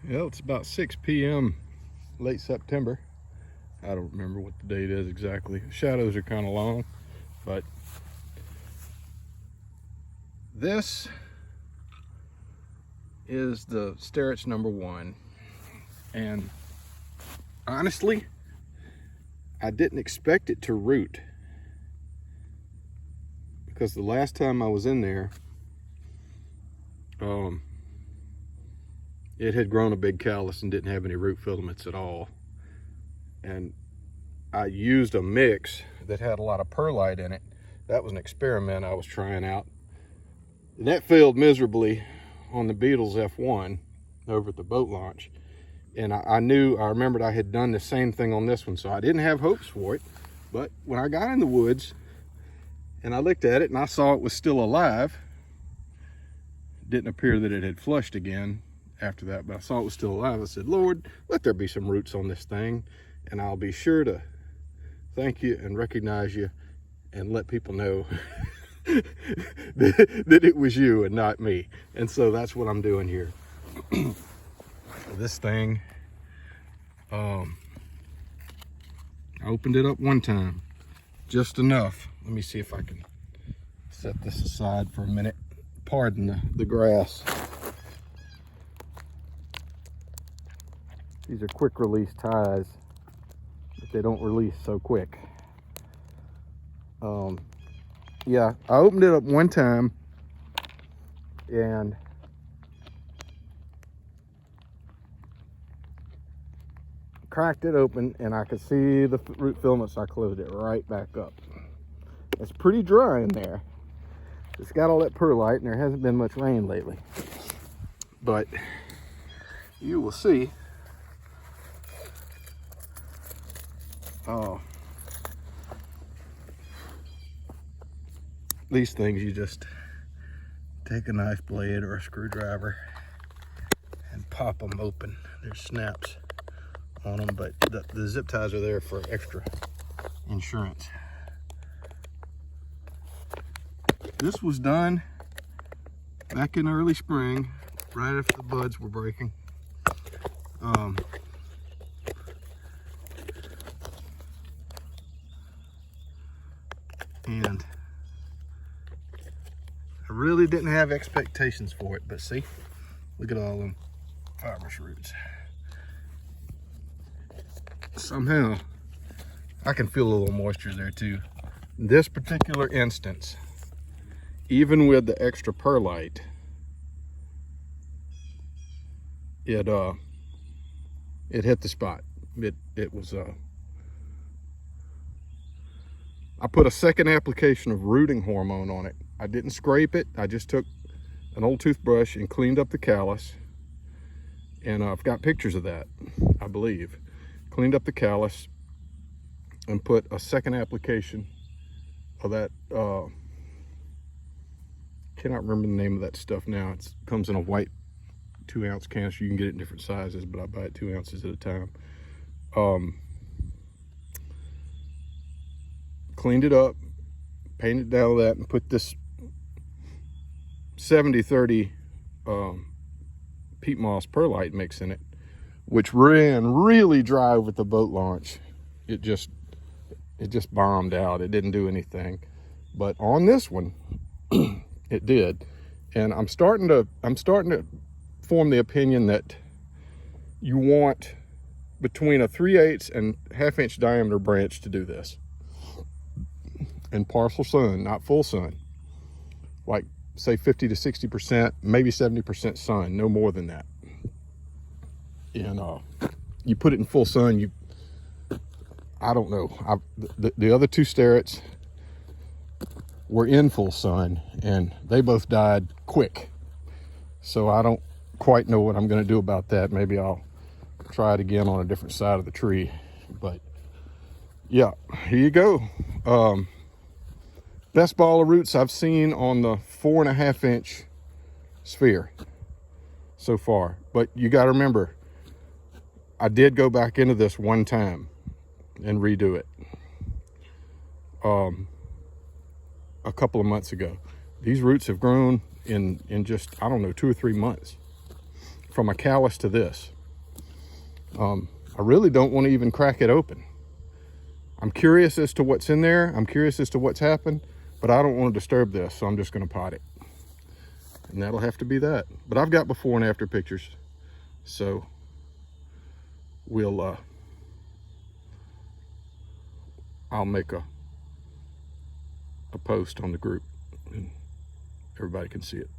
Well, it's about 6 p.m. late September. I don't remember what the date is exactly. Shadows are kind of long, but this is the Sterrett's #1. And honestly, I didn't expect it to root, because the last time I was in there, it had grown a big callus and didn't have any root filaments at all. And I used a mix that had a lot of perlite in it. That was an experiment I was trying out, and that failed miserably on the Beetles F1 over at the boat launch. And I remembered I had done the same thing on this one, so I didn't have hopes for it. But when I got in the woods and I looked at it and I saw it was still alive, it didn't appear that it had flushed again after that, but I saw it was still alive. I said, Lord, let there be some roots on this thing, and I'll be sure to thank you and recognize you and let people know that it was you and not me. And so that's what I'm doing here. This thing, I opened it up one time, just enough. Let me see if I can set this aside for a minute. Pardon the grass. These are quick release ties, but they don't release so quick. Yeah, I opened it up one time and cracked it open, and I could see the root filaments. I closed it right back up. It's pretty dry in there. It's got all that perlite, and there hasn't been much rain lately. But you will see. Oh, these things, you just take a knife blade or a screwdriver and pop them open. There's snaps on them, but the zip ties are there for extra insurance. This was done back in early spring, right after the buds were breaking. And I really didn't have expectations for it, but see, look at all them fibrous roots. Somehow I can feel a little moisture there too. This particular instance, even with the extra perlite, it hit the spot. It was I put a second application of rooting hormone on it. I didn't scrape it. I just took an old toothbrush and cleaned up the callus. And I've got pictures of that, I believe. Cleaned up the callus and put a second application of that, cannot remember the name of that stuff now. It comes in a white 2-ounce canister. You can get it in different sizes, but I buy it 2 ounces at a time. Cleaned it up, painted down that, and put this 70-30 peat moss perlite mix in it, which ran really dry with the boat launch. It just bombed out. It didn't do anything. But on this one, it did. And I'm starting to form the opinion that you want between a 3/8 and 1/2 inch diameter branch to do this. And partial sun, not full sun. Like say 50 to 60%, maybe 70% sun, no more than that. And you put it in full sun, I don't know. The other two Sterretts were in full sun, and they both died quick. So I don't quite know what I'm going to do about that. Maybe I'll try it again on a different side of the tree. But yeah, here you go. Best ball of roots I've seen on the 4.5 inch sphere so far. But you got to remember, I did go back into this one time and redo it a couple of months ago. These roots have grown in just, I don't know, 2 or 3 months from a callus to this. I really don't want to even crack it open. I'm curious as to what's in there. I'm curious as to what's happened, but I don't want to disturb this, so I'm just going to pot it. And that'll have to be that. But I've got before and after pictures, so we'll I'll make a post on the group and everybody can see it.